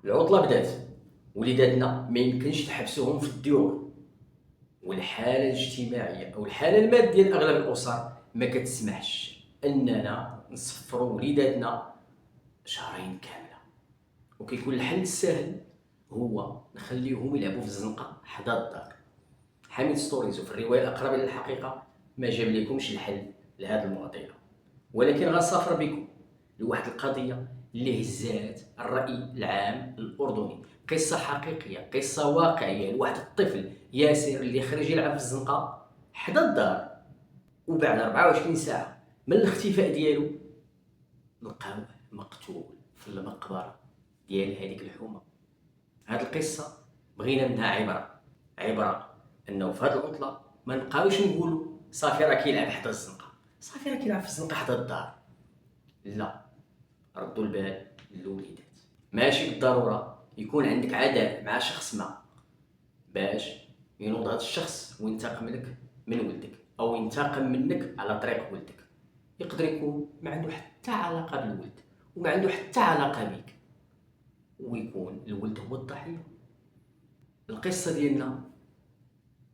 العطله بدات، وليداتنا ما يمكنش تحبسوهم في الديور، والحاله الاجتماعيه او الحاله الماديه لاغلب الاسر ما كتسمحش اننا نسفروا وليداتنا شهرين كامله. وكيكون الحل السهل هو نخليهم يلعبوا في الزنقه حدا الدار. حميد ستوريز وفي الروايه الاقرب الى الحقيقه ما جاب لكمش الحل لهذه المعضله، ولكن غنسافر بكم لواحد القضيه اللي هزات الراي العام الاردني. قصه حقيقيه، قصه واقعيه لواحد الطفل ياسر اللي خرج يلعب في الزنقه حدا الدار، وبعد 24 ساعه من الاختفاء ديالو لقاوه مقتول في المقبره ديال هذيك الحومه. هاد القصه بغينا منها عبره انه في هاد العطله ما نبقاوش نقولوا صافي راه كيلعب حدا الزنقه، صافي راه كيلعب في الزنقه حدا الدار. لا، ردوا البال للوليدات. ماشي بالضروره يكون عندك عداء مع شخص ما باش ينوض هذا الشخص وينتقم لك من ولدك او ينتقم منك على طريق ولدك. يقدر يكون ما عنده حتى علاقه بالولد وما عنده حتى علاقه بك، ويكون الولد هو الضحيه. القصه ديالنا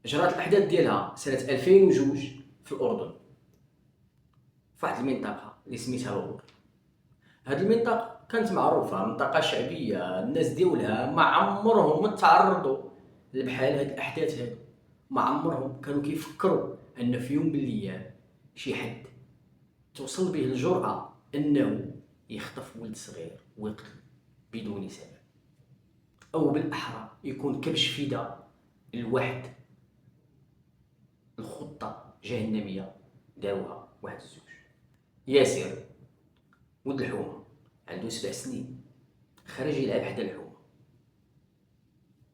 جرات الاحداث ديالها سنه 2002 في الاردن، في واحد المنطقه اللي سميتها الغور. هاد المنطقه كانت معروفه منطقه شعبيه، الناس ديولها ما عمرهم تعرضوا لبحال هاد الاحداث هادو. ما عمرهم كانوا كيفكروا ان في يوم من الايام شي حد توصل به الجرأة انه يخطف ولد صغير ويقتل بدون سبب، او بالاحرى يكون كبش فدا لواحد الخطه جهنميه داروها واحد الزوج. ياسر ولد الحومه عنده 7 سنين، خرج يلعب حدا الحومه.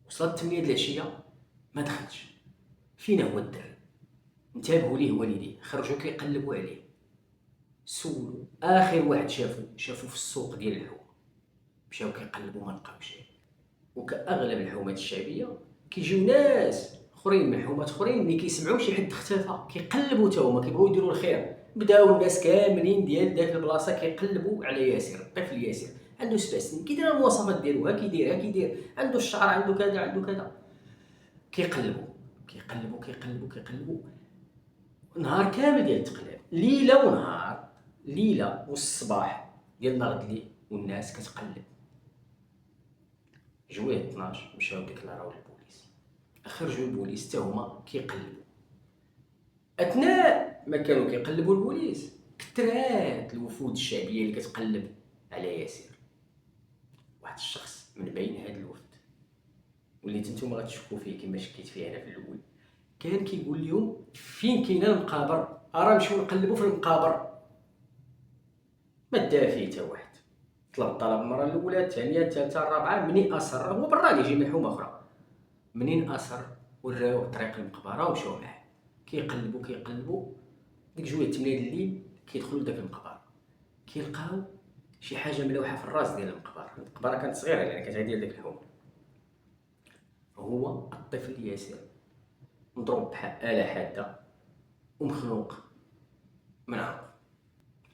وصلت 8 د العشيه ما دخلش. فين هو الدري؟ انتبهوا ليه والديه، خرجوا كيقلبوا عليه، سولوا اخر واحد شافوا في السوق ديال الحومه. مشاو كيقلبوا ما لقاوش. وكاغلب الحومات الشعبيه كيجيو ناس اخرين من حومات اخرين ملي كيسمعوا شي حد اختفى كيقلبوا حتى هما كيبغيو يديروا الخير. بداو الناس كاملين ديال داك البلاصه كيقلبوا على ياسر. الطفل ياسر عنده 7 سنين، كيدير المواصفات ديالو، ها كيدير عنده الشعر، عنده كذا عنده كذا. كيقلبوا نهار كامل ديال التقلاب، ليله ونهار، ليله والصباح ديال نهار الليل والناس كتقلب. جويه 12 مشاو ديكلاراو للبوليس. خرجوا البوليس حتى هما كيقلبوا. اثناء ما كانوا كيقلبوا البوليس كثرات الوفود الشعبيه اللي كتقلب على ياسر. واحد الشخص من بين هاد الوفد واللي نتوما غتشكوا فيه كما شكيت فيه انا في الاول، كان كيقول لهم فين كاينه المقابر، راه نمشيو نقلبوا في المقابر. ما دا فيه حتى واحد. طلب المره الاولى، الثانيه، الثالثه، الرابعه. منين اصر هو براني جاي من حومه اخرى، منين اصر وراوه طريق المقبره ومشاو معاه. كيقلبوا ديك جويه 8 الليل كيدخلوا لذاك المقبره، كيلقاو شي حاجه ملوحه في الراس ديال المقبره كانت صغيره يعني كانت غير ديال داك الحومه. هو الطفل ياسر مضروب بحال آلة حاده ومخنوق من عرض.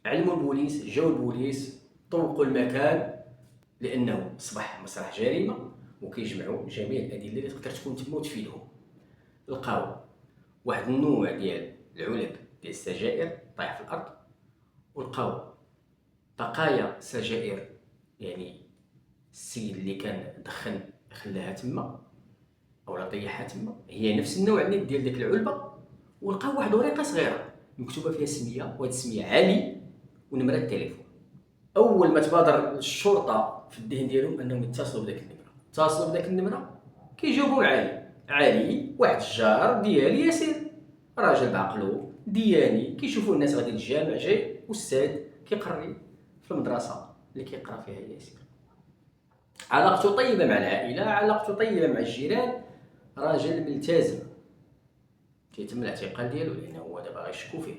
علموا البوليس، جاو البوليس طوقوا المكان لانه اصبح مسرح جريمه وكيجمعوا جميع الادله اللي تقدر تكون تما وتفيدهم. لقاو واحد النوع ديال العلب ديال السجائر طايح في الارض، ولقاو بقايا سجائر، يعني السيد اللي كان خلاها تما او طيحها تما هي نفس النوع ديال ديك العلبه. ولقاو واحد ورقه صغيره مكتوبه فيها سميه، وهاد السميه علي ونمره التليفون. اول ما تبادر الشرطه في الذهن ديالهم انهم يتصلوا بداك النمره كيجاوبوا علي واحد الجار ديال ياسر، راجل بعقلو دياني، كيشوفوا الناس غادي للجامع جاي، استاذ كيقري في المدرسه اللي كيقرا فيها ياسر. علاقته طيبه مع العائله، علاقته طيبه مع الجيران، راجل ملتزم كيتم الاعتقال ديالو لانه هو دابا غيشكو فيه.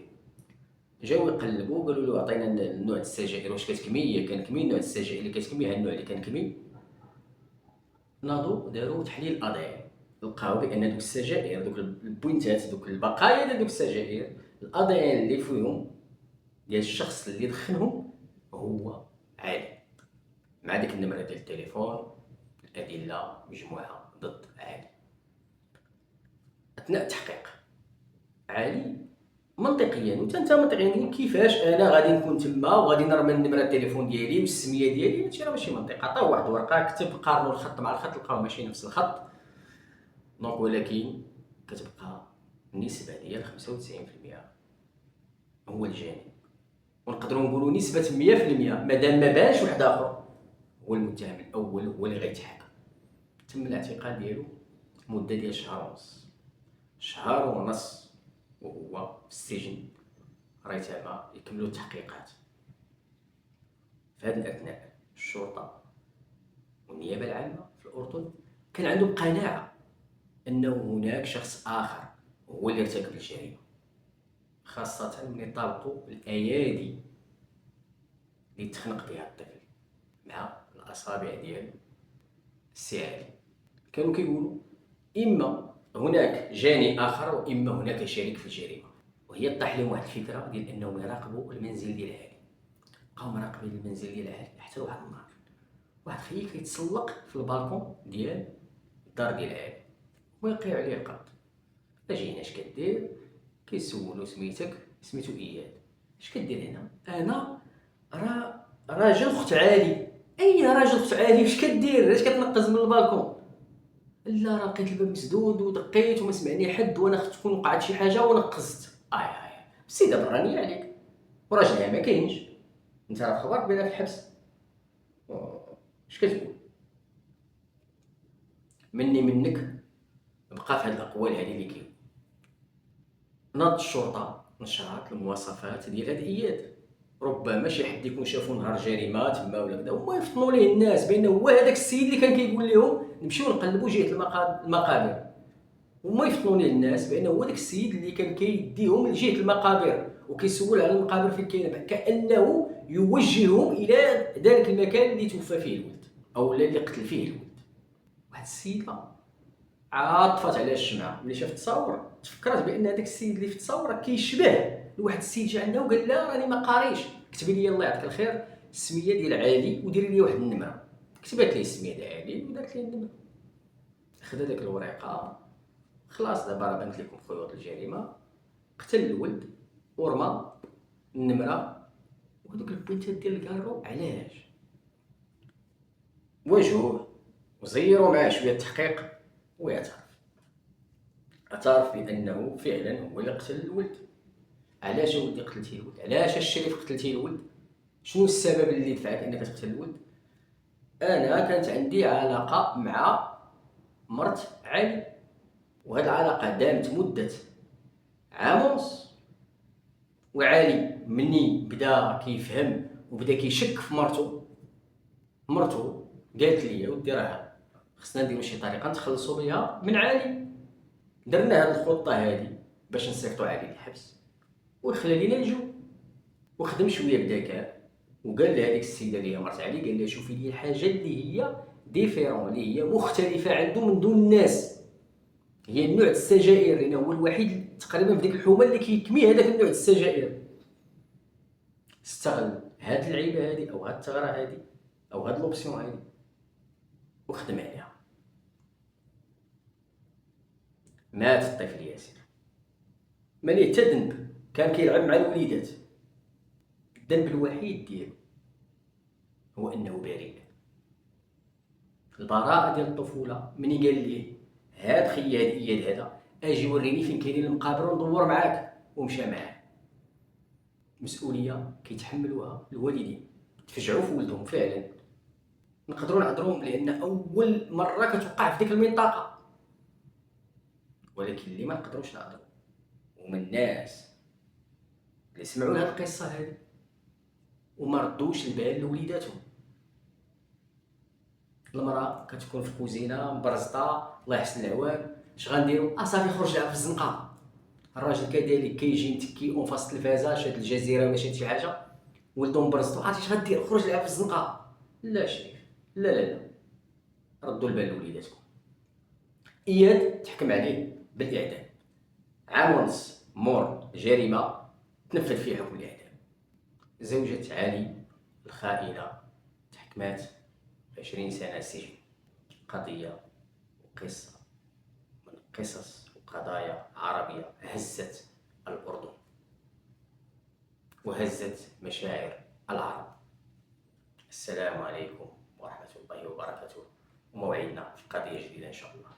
جاو يقلبوا قالوا له عطينا النوع السجائر واش كتكمي، كنكمي النوع السجائر اللي كتكمي، ها النوع اللي كنكمي. ناضوا داروا تحليل ADN، لقاو بان دوك السجائر، دوك البوينتات، دوك البقايا ديال دوك السجائر، ADN اللي فيهم ديال الشخص اللي دخنهم هو عالي، مع ديك النمره ديال التليفون شكل مجموعة ضد علي. أثناء التحقيق علي منطقيا وانت منطقيا كيفاش انا غادي نكون تما وغادي نرمي النمره التليفون ديالي والسميه ديالي؟ هادشي راه ماشي منطق. عطاو واحد الورقه كتب قارنوا الخط مع الخط لقاو ماشي نفس الخط. دونك ولكن كتبقى النسبه ديال 95% هو الجاني، ونقدروا نقولوا نسبه 100% مادام ما بانش واحد اخر هو المتهم الاول هو اللي غيتحاكم. تم الاعتقال ديالو مده ديال شهر ونص وهو في السجن ريثما يكملوا التحقيقات. في هذه الاثناء الشرطه والنيابه العامه في الاردن كان عندهم قناعه انه هناك شخص اخر هو اللي ارتكب الجريمه، خاصه من يطابقوا الايادي اللي تخنق بها الطفل مع الاصابع ديال السي علي. كانوا كيقولوا اما هناك جاني اخر واما هناك شريك في الجريمه. وهي طاح لهم واحد الفكره ديال انهم يراقبوا المنزل ديال علي. بقاو مراقبين المنزل ديال علي حتى لواحد النهار واحد خيي كيتسلق في البالكون ديال الدار ديال علي ويوقع عليه القبض. اجي هنا اش كدير؟ كيسولو سميتك؟ سميتو اياد. اش كدير هنا؟ انا راجل اخت علي. اي راجل اخت علي؟ واش كدير؟ علاش كتنقز من البالكون؟ لا راه لقيت الباب مسدود ودقيت وما سمعني حد وانا خفت تكون وقعت شي حاجه ونقزت. السيده برانيه عليك وراجلها ما كاينش، انت راه خبرك بينها في الحبس. اش كتقول؟ مني منك بقى في هاد الاقوال هادي اللي كاين. ناض الشرطه نشرات المواصفات ديال هاد اياد. ربما شي حد يكون شافو نهار جريمه تما ولا كذا وما يفطنوا ليه الناس بانه هو هذاك السيد اللي كان كيقول لهم نمشيو نقلبوا جهه المقابر، وما يفطنوا ليه الناس بانه هو داك السيد اللي كان كيديهم لجهه المقابر وكيسول على المقابر فين كاينه، كانه يوجههم الى ذلك المكان اللي توفى فيه الولد او اللي قتل فيه الولد. واحد السيده عاطفت على الشمعه ملي شافت التصاور تفكرت بان هذاك السيد اللي في التصاور كيشبه لواحد السيد جا عندها وقال لها راني ما قاريش، كتبي لي الله يعطيك الخير السميه ديال علي وديري لي واحد النمره. كتبات لي السميه ديال علي ودارت لي النمره. خدا داك الورقه خلاص دابا راه بانت لكم خيوط الجريمه. قتل الولد ورمى النمره وهذوك البوينتات ديال الكارو. علاش؟ واجهوه وزيروا معاه شويه التحقيق اعترف بانه فعلا هو اللي قتل الولد. علاش ولدي قتلتي الولد؟ علاش الشريف قتلتي الولد؟ شنو السبب اللي دفعك انك تقتل الولد؟ انا كانت عندي علاقه مع مرت علي وهاد العلاقه دامت مده عام ونص، وعلي مني بدا كيفهم وبدا كيشك في مرتو قالت لي ودي راه خصنا نديرو شي طريقه نتخلصوا بها من علي. درنا هاد الخطه هادي باش نسيقطوا علي الحبس ويخلى لينا الجو. وخدم شويه بذكاء وقال لهاديك السيده اللي هي مرت علي قال لها شوفي لي الحاجه اللي هي ديفيرون اللي هي مختلفه عنده من دون الناس، هي النوع السجائر لانه هو الوحيد تقريبا في ديك الحومه اللي كيكمي هذاك النوع السجائر. استغل هاد اللعيبه هادي او هاد الثغره هادي او هاد لوبسيون هادي وخدم عليها. مات الطفل ياسر ما ليه حتى ذنب، كان كيلعب مع الوليدات. الذنب الوحيد ديالو هو انه بريء. البراءه ديال الطفوله مني قال ليه هاد خيي هاد اياد هذا اجي وريني فين كاينين المقابر وندور معاك، ومشى معاه. مسؤوليه كيتحملوها الوالدين تفجعوا في ولدهم فعلا. نقدروا نعذروهم لان اول مره كتوقع في ديك المنطقه، ولكن اللي ما نقدروش نعذرو هما الناس اللي سمعوا هاد القصه هادي وما ردوش البال لوليداتهم. المراه كتكون في الكوزينه مبرزطه الله يحسن العوان، اش غنديروا؟ صافي خرج لعب في الزنقه. الراجل كذلك كيجي متكي اون فاس التلفازه شاد الجزيره ولا شاد شي حاجه ولدو مبرزطو عرفتي اش غدير؟ خرج لعب في الزنقه. لا شريف لا ردوا البال لوليداتكم. اياد تحكم عليه بالاعدام، عام ونص مور جريمه تنفذ فيه حكم الاعدام. زوجة علي الخائنه تحكمات 20 سنه سجن. قضية وقصة من قصص وقضايا عربية هزت الأردن وهزت مشاعر العرب. السلام عليكم ورحمة الله وبركاته، وموعدنا في قضية جديدة إن شاء الله.